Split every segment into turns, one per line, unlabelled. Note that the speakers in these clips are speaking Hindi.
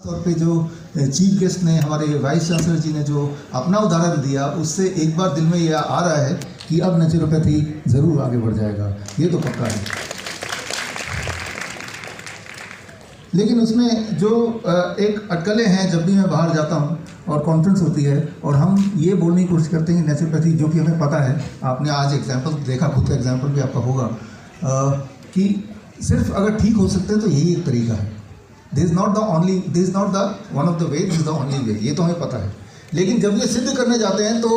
तौर पे जो चीफ गेस्ट ने, हमारे वाइस चांसलर जी ने जो अपना उदाहरण दिया, उससे एक बार दिल में यह आ रहा है कि अब नेचुरोपैथी ज़रूर आगे बढ़ जाएगा, ये तो पक्का है। लेकिन उसमें जो एक अटकलें हैं, जब भी मैं बाहर जाता हूँ और कॉन्फ्रेंस होती है और हम ये बोलने की कोशिश करते हैं कि नेचुरोपैथी, जो कि हमें पता है, आपने आज एग्जाम्पल देखा, खुद का एग्जाम्पल भी आपका होगा, कि सिर्फ अगर ठीक हो सकते हैं तो यही एक तरीका है। This is not the one of the way, this is the only way, ये तो हमें पता है। लेकिन जब ये सिद्ध करने जाते हैं तो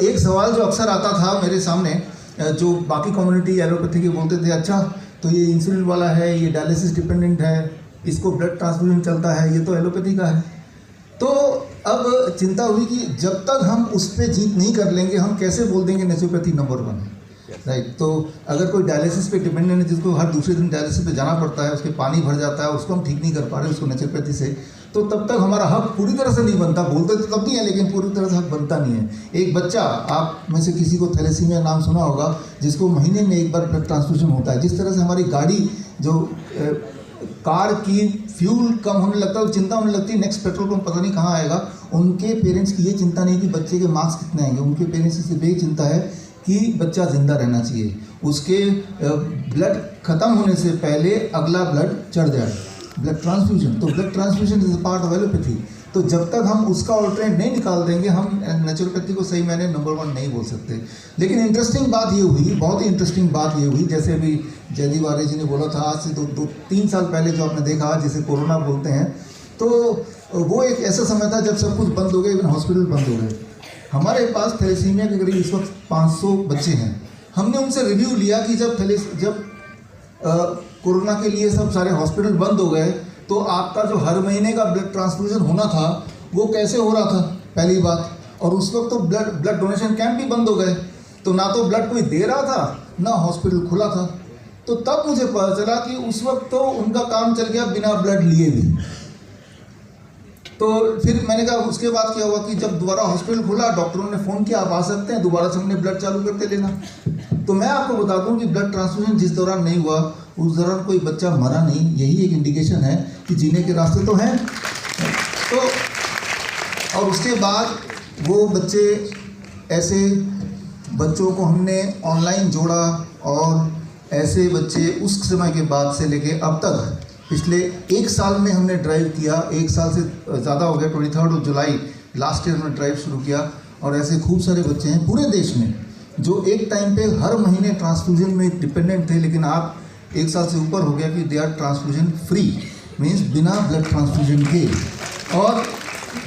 एक सवाल जो अक्सर आता था मेरे सामने, जो बाकी कम्युनिटी एलोपैथी के बोलते थे, अच्छा तो ये इंसुलिन वाला है, ये डायलिसिस डिपेंडेंट है, इसको ब्लड ट्रांसफ्यूजन चलता है, ये तो एलोपैथी का है। तो अब चिंता हुई कि जब तक हम उस पर जीत नहीं कर लेंगे, हम कैसे बोल देंगे नेचुरोपैथी नंबर 1 है, राइट। तो अगर कोई डायलिसिस पे डिपेंडेंट है, जिसको हर दूसरे दिन डायलिसिस पे जाना पड़ता है, उसके पानी भर जाता है, उसको हम ठीक नहीं कर पा रहे उसको नेचुरोपैथी से, तो तब तक हमारा हक पूरी तरह से नहीं बनता। बोलते तो तब भी है, लेकिन पूरी तरह से हक बनता नहीं है। एक बच्चा, आप में से किसी को थैलेसीमिया नाम सुना होगा, जिसको महीने में एक बार ब्लड ट्रांसफ्यूजन होता है। जिस तरह से हमारी गाड़ी, जो कार की फ्यूल कम होने लगता है, चिंता होने लगती है नेक्स्ट पेट्रोल पंप पता नहीं कहाँ आएगा, उनके पेरेंट्स की ये चिंता नहीं कि बच्चे के मार्क्स कितने आएंगे, उनके पेरेंट्स की सिर्फ यही चिंता है कि बच्चा जिंदा रहना चाहिए, उसके ब्लड खत्म होने से पहले अगला ब्लड चढ़ जाए, ब्लड ट्रांसफ्यूजन। तो blood transfusion is a part of allopathy. तो जब तक हम उसका ऑल्टरनेट नहीं निकाल देंगे, हम नेचुरोपैथी को सही मायने नंबर 1 नहीं बोल सकते। लेकिन इंटरेस्टिंग बात ये हुई, बहुत ही इंटरेस्टिंग बात ये हुई, जैसे अभी जयदीप आर्य जी ने बोला था, आज से 2-3 साल पहले जो आपने देखा, जिसे कोरोना बोलते हैं, तो वो एक ऐसा समय था जब सब कुछ बंद हो गया, इवन हॉस्पिटल बंद हो गए। हमारे पास थैलेसीमिया के करीब इस वक्त 500 बच्चे हैं। हमने उनसे रिव्यू लिया कि जब कोरोना के लिए सब सारे हॉस्पिटल बंद हो गए, तो आपका जो हर महीने का ब्लड ट्रांसफ्यूजन होना था, वो कैसे हो रहा था, पहली बात। और उस वक्त तो ब्लड डोनेशन कैंप भी बंद हो गए, तो ना तो ब्लड कोई दे रहा था, ना हॉस्पिटल खुला था। तो तब मुझे पता चला कि उस वक्त तो उनका काम चल गया बिना ब्लड लिए भी। तो फिर मैंने कहा उसके बाद क्या हुआ कि जब दोबारा हॉस्पिटल खुला, डॉक्टरों ने फ़ोन किया, आप आ सकते हैं, दोबारा से हमने ब्लड चालू करते लेना। तो मैं आपको बता दूं कि ब्लड ट्रांसफ्यूजन जिस दौरान नहीं हुआ, उस दौरान कोई बच्चा मरा नहीं। यही एक इंडिकेशन है कि जीने के रास्ते तो हैं। तो और उसके बाद वो बच्चे, ऐसे बच्चों को हमने ऑनलाइन जोड़ा, और ऐसे बच्चे उस समय के बाद से लेके अब तक पिछले 1 साल में हमने ड्राइव किया। 1 साल से ज़्यादा हो गया, 23 जुलाई लास्ट ईयर हमने ड्राइव शुरू किया। और ऐसे खूब सारे बच्चे हैं पूरे देश में जो एक टाइम पे हर महीने ट्रांसफ्यूजन में डिपेंडेंट थे, लेकिन आप 1 साल से ऊपर हो गया कि they are transfusion free, means बिना ब्लड ट्रांसफ्यूजन के। और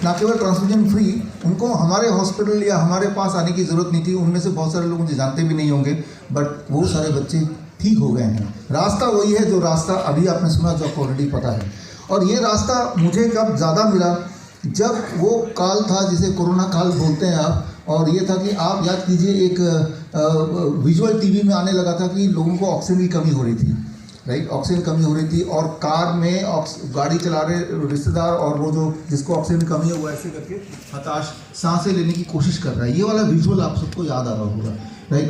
ना केवल ट्रांसफ्यूजन फ्री, उनको हमारे हॉस्पिटल या हमारे पास आने की ज़रूरत नहीं थी। उनमें से बहुत सारे लोग मुझे जानते भी नहीं होंगे, बट वो सारे बच्चे ठीक हो गए हैं। रास्ता वही है जो रास्ता अभी आपने सुना, जो आपको ऑलरेडी पता है। और ये रास्ता मुझे कब ज़्यादा मिला, जब वो काल था जिसे कोरोना काल बोलते हैं आप, और ये था कि आप याद कीजिए, एक विजुअल टीवी में आने लगा था कि लोगों को ऑक्सीजन की कमी हो रही थी, राइट, ऑक्सीजन कमी हो रही थी, और कार में गाड़ी चला रहे रिश्तेदार, और वो जो जिसको ऑक्सीजन की कमी है वो ऐसे करके हताश सांसें लेने की कोशिश कर रहा है। ये वाला विजुअल आप सबको याद आ रहा होगा, राइट।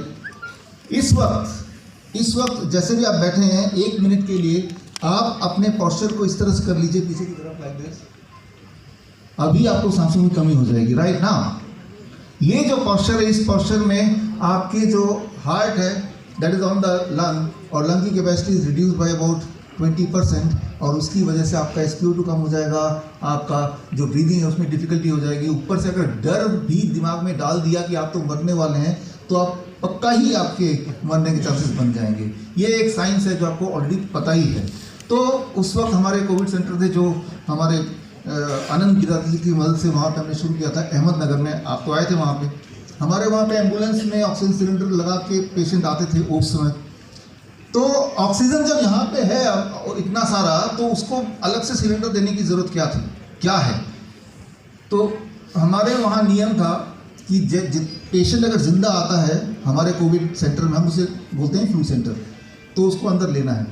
इस वक्त जैसे भी आप बैठे हैं, 1 मिनट के लिए आप अपने पोस्चर को इस तरह से कर लीजिए, पीछे की तरफ, लाइक दिस। अभी आपको सांसों की कमी हो जाएगी, राइट ना। ये जो पोस्चर है, इस पोस्चर में आपकी जो हार्ट है that is on the lung, और लंग की capacity is reduce by about 20%, और उसकी वजह से आपका SpO2 कम हो जाएगा, आपका जो ब्रीदिंग है उसमें डिफिकल्टी हो जाएगी। ऊपर से अगर डर भी दिमाग में डाल दिया कि आप तो मरने वाले हैं, तो आप पक्का ही आपके मरने के चांसेस बन जाएंगे। ये एक साइंस है जो आपको ऑलरेडी पता ही है। तो उस वक्त हमारे कोविड सेंटर थे, जो हमारे आनंद गिराती की मदद से वहाँ पे हमने शुरू किया था अहमदनगर में। आप तो आए थे वहाँ पे। हमारे वहाँ पे एम्बुलेंस में ऑक्सीजन सिलेंडर लगा के पेशेंट आते थे उस समय। तो ऑक्सीजन जब यहाँ पे है इतना सारा, तो उसको अलग से सिलेंडर देने की ज़रूरत क्या है। तो हमारे वहाँ नियम था कि पेशेंट अगर जिंदा आता है हमारे कोविड सेंटर में, हम उसे बोलते हैं फ्लू सेंटर, तो उसको अंदर लेना है।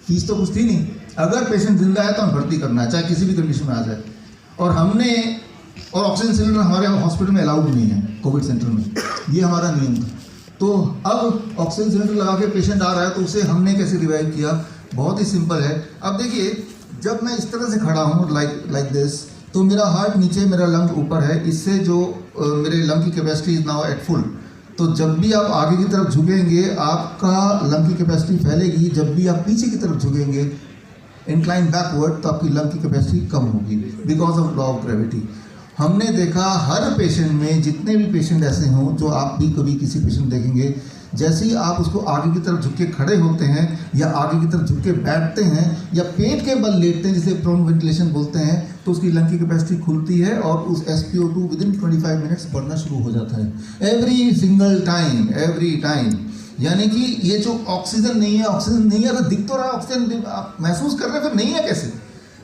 फीस तो कुछ थी नहीं, अगर पेशेंट जिंदा है तो हम भर्ती करना है, चाहे किसी भी कंडीशन में आ जाए। और ऑक्सीजन सिलेंडर हमारे हॉस्पिटल में अलाउड नहीं है, कोविड सेंटर में, ये हमारा नियम था। तो अब ऑक्सीजन सिलेंडर लगा के पेशेंट आ रहा है, तो उसे हमने कैसे रिवाइव किया, बहुत ही सिंपल है। अब देखिए, जब मैं इस तरह से खड़ा हूँ लाइक दिस, तो मेरा हार्ट नीचे, मेरा लंग ऊपर है, इससे जो मेरे लंग की capacity is now at full. तो जब भी आप आगे की तरफ झुकेंगे आपका लंग की कैपेसिटी फैलेगी, जब भी आप पीछे की तरफ झुकेंगे इंक्लाइन बैकवर्ड तो आपकी लंग की कैपेसिटी कम होगी because of law of gravity. हमने देखा हर पेशेंट में, जितने भी पेशेंट ऐसे हों, जो आप भी कभी किसी पेशेंट देखेंगे, जैसे ही आप उसको आगे की तरफ झुक के खड़े होते हैं या आगे की तरफ झुक के बैठते हैं या पेट के बल लेटते हैं, जिसे प्रोन वेंटिलेशन बोलते हैं, तो उसकी लंग की कैपेसिटी खुलती है और उस SpO2 विदिन 25 मिनट्स बढ़ना शुरू हो जाता है। Every single time, every time. यानी कि ये जो ऑक्सीजन नहीं है, अगर दिख तो रहा है ऑक्सीजन, आप महसूस कर रहे हैं, फिर नहीं है कैसे,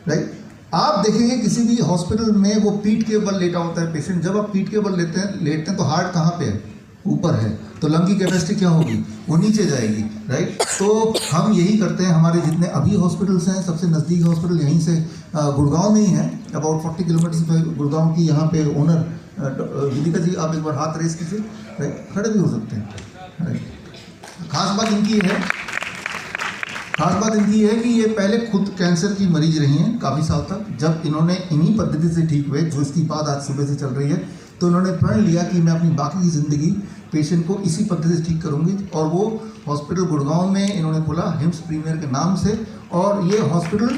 राइट? आप देखेंगे किसी भी हॉस्पिटल में वो पीठ के बल लेटा होता है पेशेंट, जब आप पीठ के बल लेटते हैं तो हार्ट कहाँ पे है? ऊपर है, तो लंग की कैपेसिटी क्या होगी? वो नीचे जाएगी, राइट? तो हम यही करते हैं। हमारे जितने अभी हॉस्पिटल्स हैं, सबसे नज़दीकी हॉस्पिटल यहीं से गुड़गांव में ही है, अबाउट 40 किलोमीटर पे गुड़गांव की। यहाँ पे ओनर विदिका जी, आप एक बार हाथ रेस कीजिए, राइट? खड़े भी हो सकते हैं, राइट? खास बात इनकी है कि ये पहले खुद कैंसर की मरीज रही हैं काफ़ी साल तक। जब इन्होंने इन्हीं पद्धति से ठीक हुए, जो इसकी बात आज सुबह से चल रही है, तो इन्होंने प्रण लिया कि मैं अपनी बाकी की ज़िंदगी पेशेंट को इसी पद्धति से ठीक करूंगी। और वो हॉस्पिटल गुड़गांव में इन्होंने खोला हिम्स प्रीमियर के नाम से। और ये हॉस्पिटल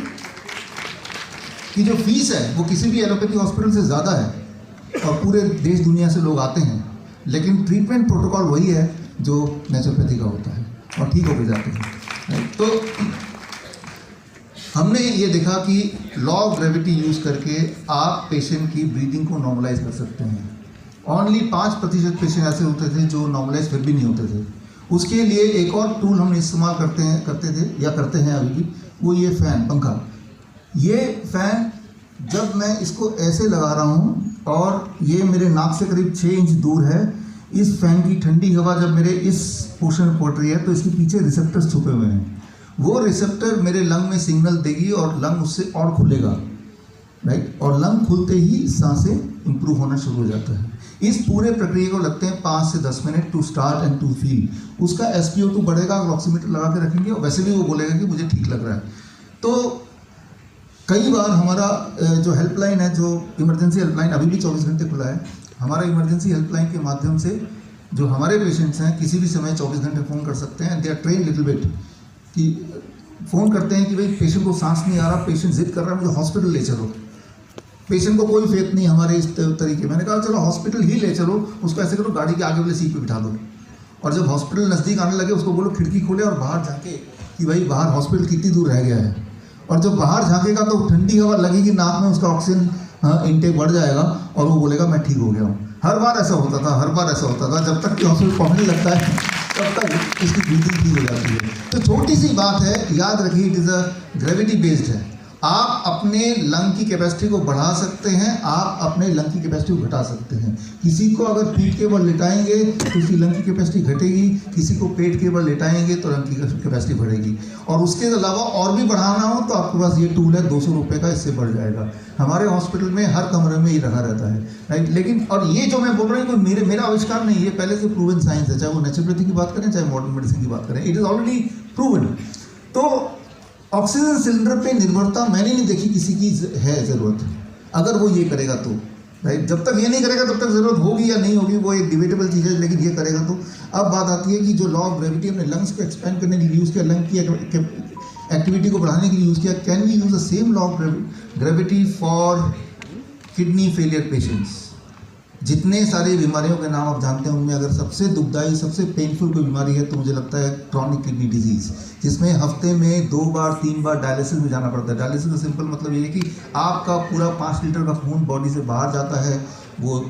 की जो फीस है वो किसी भी एलोपैथी हॉस्पिटल से ज़्यादा है और पूरे देश दुनिया से लोग आते हैं, लेकिन ट्रीटमेंट प्रोटोकॉल वही है जो नेचुरोपैथी का होता है और ठीक हो के जाते हैं। तो हमने ये देखा कि लॉ ऑफ ग्रेविटी यूज़ करके आप पेशेंट की ब्रीदिंग को नॉर्मलाइज कर सकते हैं। ओनली 5% पेशेंट ऐसे होते थे जो नॉर्मलाइज फिर भी नहीं होते थे। उसके लिए एक और टूल हम इस्तेमाल करते हैं अभी भी, वो ये फ़ैन, पंखा। ये फ़ैन जब मैं इसको ऐसे लगा रहा हूँ और ये मेरे नाक से करीब 6 इंच दूर है, इस फ़ैन की ठंडी हवा जब मेरे इस पोर्शन में पड़ रही है तो इसके पीछे रिसेप्टर्स छुपे हुए हैं। वो रिसेप्टर मेरे लंग में सिग्नल देगी और लंग उससे और खुलेगा, राइट? और लंग खुलते ही सांसें इंप्रूव होना शुरू हो जाता है। इस पूरे प्रक्रिया को लगते हैं 5 से 10 minute to start and to feel. उसका SpO2 बढ़ेगा अगर ऑक्सीमीटर लगा के रखेंगे, और वैसे भी वो बोलेगा कि मुझे ठीक लग रहा है। तो कई बार हमारा जो हेल्पलाइन है, जो इमरजेंसी हेल्पलाइन अभी भी 24 घंटे खुला है, हमारा इमरजेंसी हेल्पलाइन के माध्यम से जो हमारे पेशेंट्स हैं किसी भी समय 24 घंटे फ़ोन कर सकते हैं। They are train little bit कि फ़ोन करते हैं कि भाई पेशेंट को सांस नहीं आ रहा, पेशेंट जिद कर रहा है मुझे हॉस्पिटल ले चलो। पेशेंट को कोई फेथ नहीं हमारे इस तरीके। मैंने कहा चलो हॉस्पिटल ही ले चलो, उसको ऐसे करो गाड़ी के आगे वाले सीट पे बिठा दो, और जब हॉस्पिटल नज़दीक आने लगे उसको बोलो खिड़की खोले और बाहर झाँके कि भाई बाहर हॉस्पिटल कितनी दूर रह गया है। और जब बाहर झाँकेगा तो ठंडी हवा लगेगी नाक में, उसका ऑक्सीजन इनटेक बढ़ जाएगा और वो बोलेगा मैं ठीक हो गया हूँ। हर बार ऐसा होता था। जब तक कि हॉस्पिटल पहुँचने लगता है तब तक इसकी ब्रीदिंग ठीक हो जाती है। तो छोटी सी बात है, याद रखिए, it is a gravity based है। आप अपने लंग की कैपेसिटी को बढ़ा सकते हैं, आप अपने लंग की कैपेसिटी को घटा सकते हैं। किसी को अगर पीठ के बल लेटाएंगे तो उसकी लंग की कैपेसिटी घटेगी, किसी को पेट के बल लेटाएंगे तो लंग की कैपेसिटी बढ़ेगी। और उसके अलावा और भी बढ़ाना हो तो आपके पास ये टूल है 200 रुपये का, इससे बढ़ जाएगा। हमारे हॉस्पिटल में हर कमरे में ये रखा रहता है, राइट? लेकिन और ये जो मैं बोल रहा हूँ कोई मेरा आविष्कार नहीं है, पहले से प्रूवन साइंस है। चाहे वो नेचुरोपैथी की बात करें, चाहे मॉडर्न मेडिसिन की बात करें, इट इज़ ऑलरेडी प्रूवन। तो ऑक्सीजन सिलेंडर पे निर्भरता मैंने नहीं देखी किसी की है ज़रूरत, अगर वो ये करेगा तो, राइट? जब तक ये नहीं करेगा तब तक ज़रूरत होगी या नहीं होगी वो एक डिबेटेबल चीज़ है, लेकिन ये करेगा तो। अब बात आती है कि जो लॉ ऑफ ग्रेविटी हमने लंग्स को एक्सपेंड करने के लिए यूज़ किया, लंग की एक्टिविटी को बढ़ाने के लिए यूज़ किया, can we use the same law of gravity for kidney failure patients? जितने सारी बीमारियों के नाम आप जानते हैं उनमें अगर सबसे दुखदाई, सबसे पेनफुल कोई बीमारी है तो मुझे लगता है क्रॉनिक किडनी डिजीज़, जिसमें हफ्ते में 2 बार 3 बार डायलिसिस में जाना पड़ता है। डायलिसिस का सिंपल मतलब ये है कि आपका पूरा 5 लीटर का खून बॉडी से बाहर जाता है, वो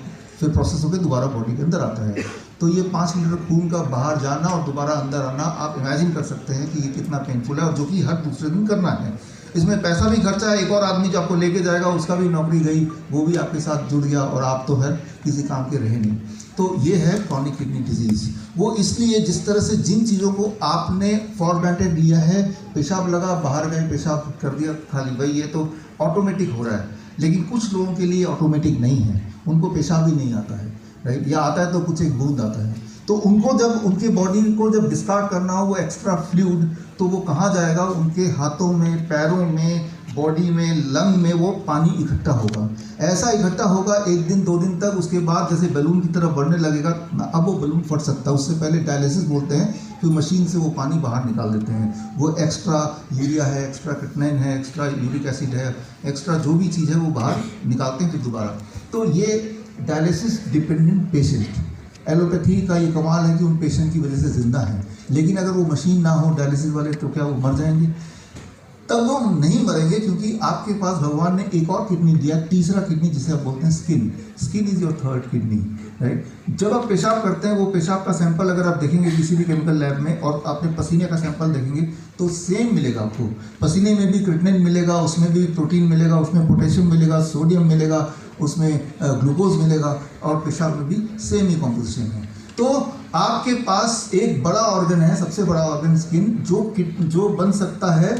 फिर प्रोसेस होकर दोबारा बॉडी के अंदर आता है। तो ये 5 लीटर खून का बाहर जाना और दोबारा अंदर आना, आप इमेजिन कर सकते हैं कि ये कितना पेनफुल है, और जो कि हर दूसरे दिन करना है। इसमें पैसा भी खर्चा है, एक और आदमी जो आपको लेके जाएगा उसका भी नौकरी गई, वो भी आपके साथ जुड़ गया और आप तो हर किसी काम के रहे नहीं। तो ये है क्रॉनिक किडनी डिजीज़। वो इसलिए जिस तरह से जिन चीज़ों को आपने फॉर ग्रांटेड लिया है, पेशाब लगा बाहर गए पेशाब कर दिया खाली, वही ये तो ऑटोमेटिक हो रहा है। लेकिन कुछ लोगों के लिए ऑटोमेटिक नहीं है, उनको पेशाब ही नहीं आता है, राइट? या आता है तो कुछ एक बूंद आता है। तो उनको जब उनके बॉडी को जब डिस्कार्ड करना हो वो एक्स्ट्रा फ्लूइड, तो वो कहाँ जाएगा? उनके हाथों में, पैरों में, बॉडी में, लंग में वो पानी इकट्ठा होगा। ऐसा इकट्ठा होगा 1 दिन 2 दिन तक, उसके बाद जैसे बैलून की तरफ बढ़ने लगेगा, अब वो बैलून फट सकता है। उससे पहले डायलिसिस बोलते हैं, फिर मशीन से वो पानी बाहर निकाल देते हैं। वो एक्स्ट्रा यूरिया है, एक्स्ट्रा क्रिएटिनिन है, एक्स्ट्रा यूरिक एसिड है, एक्स्ट्रा जो भी चीज़ है वो बाहर निकालते हैं फिर दोबारा। तो ये डायलिसिस डिपेंडेंट पेशेंट, एलोपैथी का ये कमाल है कि उन पेशेंट की वजह से ज़िंदा है। लेकिन अगर वो मशीन ना हो डायलिसिस वाले, तो क्या वो मर जाएंगे? तब वो नहीं मरेंगे, क्योंकि आपके पास भगवान ने एक और किडनी दिया, तीसरा किडनी, जिसे आप बोलते हैं skin. Skin is your third kidney, right. जब आप पेशाब करते हैं, वो पेशाब का सैंपल अगर आप देखेंगे किसी भी केमिकल लैब में, और आपने पसीने का सैंपल देखेंगे, तो सेम मिलेगा आपको। पसीने में भी क्रिएटिनिन मिलेगा, उसमें भी प्रोटीन मिलेगा, उसमें पोटेशियम मिलेगा, सोडियम मिलेगा, उसमें ग्लूकोज मिलेगा, और पेशाब में भी सेम ही कॉम्पोजिशन है। तो आपके पास एक बड़ा ऑर्गन है, सबसे बड़ा ऑर्गन स्किन, जो बन सकता है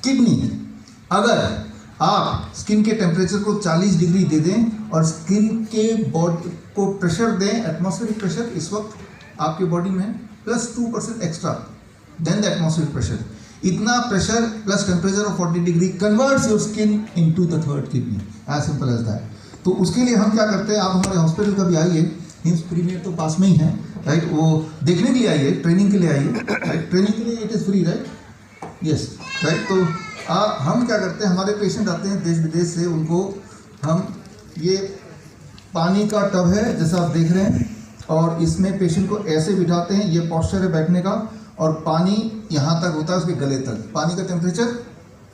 किडनी। अगर आप स्किन के टेम्परेचर को 40 डिग्री दे दें और स्किन के बॉडी को प्रेशर दें, एटमॉस्फेरिक प्रेशर इस वक्त आपके बॉडी में +2% extra than the atmospheric pressure, इतना pressure plus temperature of 40 degree converts your skin into the third kidney, as simple as that. तो उसके लिए हम क्या करते हैं, आप हमारे हॉस्पिटल कभी आइए, हिम्स प्रीमियर तो पास में ही है, राइट। वो देखने के लिए आइए, ट्रेनिंग के लिए आइए, राइट। ट्रेनिंग के लिए it is free, right, yes, right. तो हम क्या करते हैं, हमारे पेशेंट आते हैं देश विदेश से, उनको हम ये पानी का टब है जैसा आप देख रहे हैं, और इसमें पेशेंट को ऐसे बिठाते हैं, ये पॉस्चर है बैठने का, और पानी यहाँ तक होता है उसके गले तक। पानी का टेम्परेचर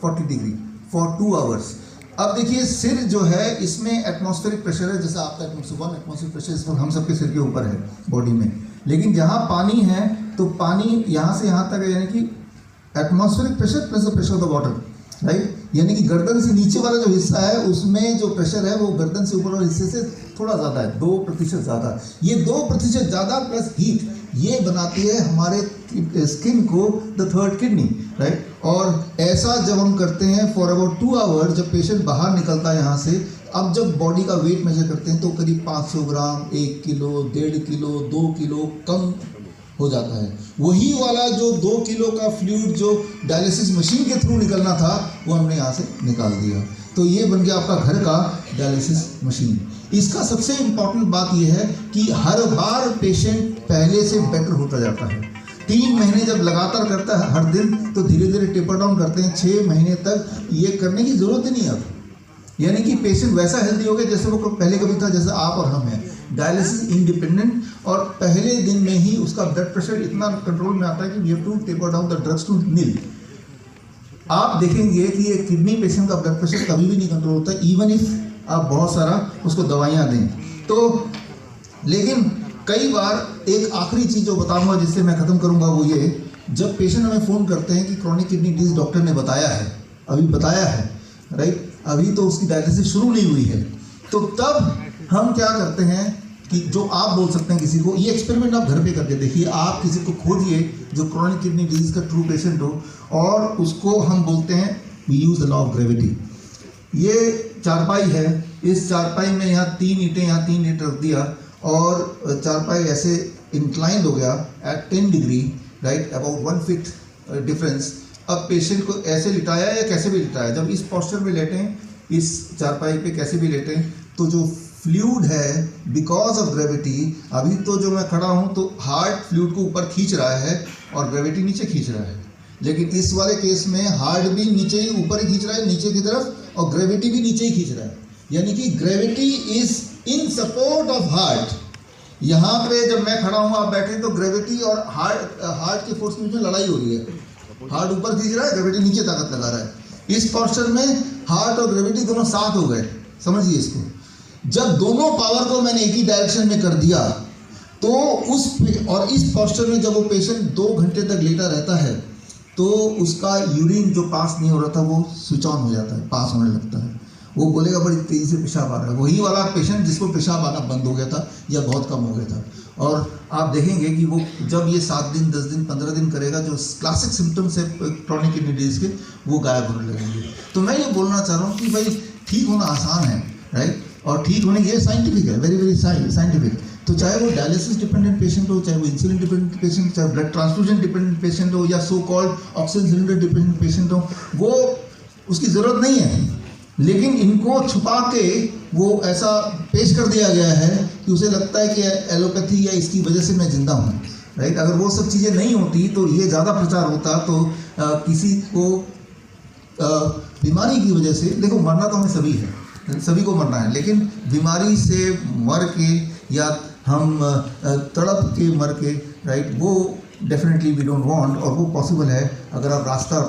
40 डिग्री फॉर 2 आवर्स। अब देखिए सिर जो है, इसमें एटमॉस्फेरिक प्रेशर है, जैसा आपका एटमॉस्फेरिक प्रेशर इस वक्त हम सबके सिर के ऊपर है बॉडी में। लेकिन जहाँ पानी है, तो पानी यहाँ से यहाँ तक है, यानी कि atmospheric pressure plus the pressure of the water, right. यानी कि गर्दन से नीचे वाला जो हिस्सा है, उसमें जो प्रेशर है वो गर्दन से ऊपर वाले हिस्से से थोड़ा ज़्यादा है, 2% ज़्यादा। ये 2% ज़्यादा प्लस हीट, ये बनाती है हमारे स्किन को द थर्ड किडनी, राइट। और ऐसा जब हम करते हैं फॉर अबाउट 2 आवर, जब पेशेंट बाहर निकलता है यहाँ से, अब जब बॉडी का वेट मेजर करते हैं तो करीब 500 ग्राम, 1 किलो, 1.5 किलो, 2 किलो कम हो जाता है। वही वाला जो 2 किलो का फ्लूइड जो डायलिसिस मशीन के थ्रू निकलना था, वो हमने यहाँ से निकाल दिया। तो ये बन गया आपका घर का डायलिसिस मशीन। इसका सबसे इम्पॉर्टेंट बात यह है कि हर बार पेशेंट पहले से बेटर होता जाता है। 3 महीने जब लगातार करता है हर दिन, तो धीरे धीरे टेपर डाउन करते हैं। 6 महीने तक ये करने की ज़रूरत ही नहीं अब, यानी कि पेशेंट वैसा हेल्दी हो गया जैसे वो पहले कभी था, जैसे आप और हम हैं। डायलिसिस इंडिपेंडेंट, और पहले दिन में ही उसका ब्लड प्रेशर इतना कंट्रोल में आता है कि we have to taper down the drugs to nil. आप देखेंगे कि एक किडनी पेशेंट का ब्लड प्रेशर कभी भी नहीं कंट्रोल होता, इवन इफ आप बहुत सारा उसको दवाइयाँ दें तो। लेकिन कई बार एक आखिरी चीज़ जो बताऊंगा, जिससे मैं ख़त्म करूंगा, वो ये, जब पेशेंट हमें फ़ोन करते हैं कि क्रॉनिक किडनी डिजीज डॉक्टर ने बताया है, अभी बताया है, राइट, अभी तो उसकी डायलिसिस शुरू नहीं हुई है, तो तब हम क्या करते हैं कि जो आप बोल सकते हैं किसी को, ये एक्सपेरिमेंट आप घर पे करके देखिए। आप किसी को खोजिए जो क्रॉनिक किडनी डिजीज का ट्रू पेशेंट हो, और उसको हम बोलते हैं we use the law of gravity. ये चारपाई है, इस चारपाई में यहाँ 3 ईंटें, यहाँ 3 ईंट रख दिया, और चारपाई ऐसे इंक्लाइंड हो गया at 10 degree, right, about 1 feet difference. अब पेशेंट को ऐसे लिटाया या कैसे भी लिटाया, जब इस पोस्चर में लेटें, इस चारपाई पे कैसे भी लेटें, तो जो फ्लूइड है बिकॉज ऑफ ग्रेविटी, अभी तो जो मैं खड़ा हूँ तो हार्ट फ्लूइड को ऊपर खींच रहा है और ग्रेविटी नीचे खींच रहा है। लेकिन इस वाले केस में हार्ट भी नीचे ही, ऊपर ही खींच रहा है नीचे की तरफ, और ग्रेविटी भी नीचे ही खींच रहा है, यानी कि gravity is in support of heart. यहाँ पे जब मैं खड़ा हूँ, आप बैठे, तो ग्रेविटी और हार्ट के फोर्स में जो लड़ाई हो रही है, हार्ट ऊपर खींच रहा है, ग्रेविटी नीचे ताकत लगा रहा है। इस पोस्चर में हार्ट और ग्रेविटी दोनों साथ हो गए, समझिए इसको। जब दोनों पावर को मैंने एक ही डायरेक्शन में कर दिया, तो और इस पोस्चर में जब वो पेशेंट 2 घंटे तक लेटा रहता है, तो उसका यूरिन जो पास नहीं हो रहा था वो स्विच ऑन हो जाता है, पास होने लगता है। वो बोलेगा बड़ी तेज़ी से पेशाब आ रहा है, वही वाला पेशेंट जिसको पेशाब आना बंद हो गया था या बहुत कम हो गया था। और आप देखेंगे कि वो जब ये 7 दिन, 10 दिन, 15 दिन करेगा, जो क्लासिक सिम्टम्स है क्रॉनिक किडनी डिजीज के, वो गायब होने लगेंगे। तो मैं ये बोलना चाह रहा हूँ कि भाई ठीक होना आसान है, राइट, और ठीक होने ये साइंटिफिक है, वेरी वेरी साइंटिफिक। तो चाहे वो डायलिसिस डिपेंडेंट पेशेंट हो, चाहे वो इंसुलिन डिपेंडेंट पेशेंट, चाहे ब्लड ट्रांसफ्यूजन डिपेंडेंट पेशेंट हो, या so called oxygen cylinder dependent patient हो, वो उसकी ज़रूरत नहीं है, लेकिन इनको छुपा के वो ऐसा पेश कर दिया गया है कि उसे लगता है कि एलोपैथी या इसकी वजह से मैं जिंदा हूँ, राइट। अगर वो सब चीज़ें नहीं होती तो ये ज़्यादा प्रचार होता, तो किसी को बीमारी की वजह से, देखो मरना तो हमें सभी को मरना है, लेकिन बीमारी से मर के या हम तड़प के मर के, राइट, वो डेफिनेटली वी डोंट वांट, और वो पॉसिबल है अगर आप रास्ता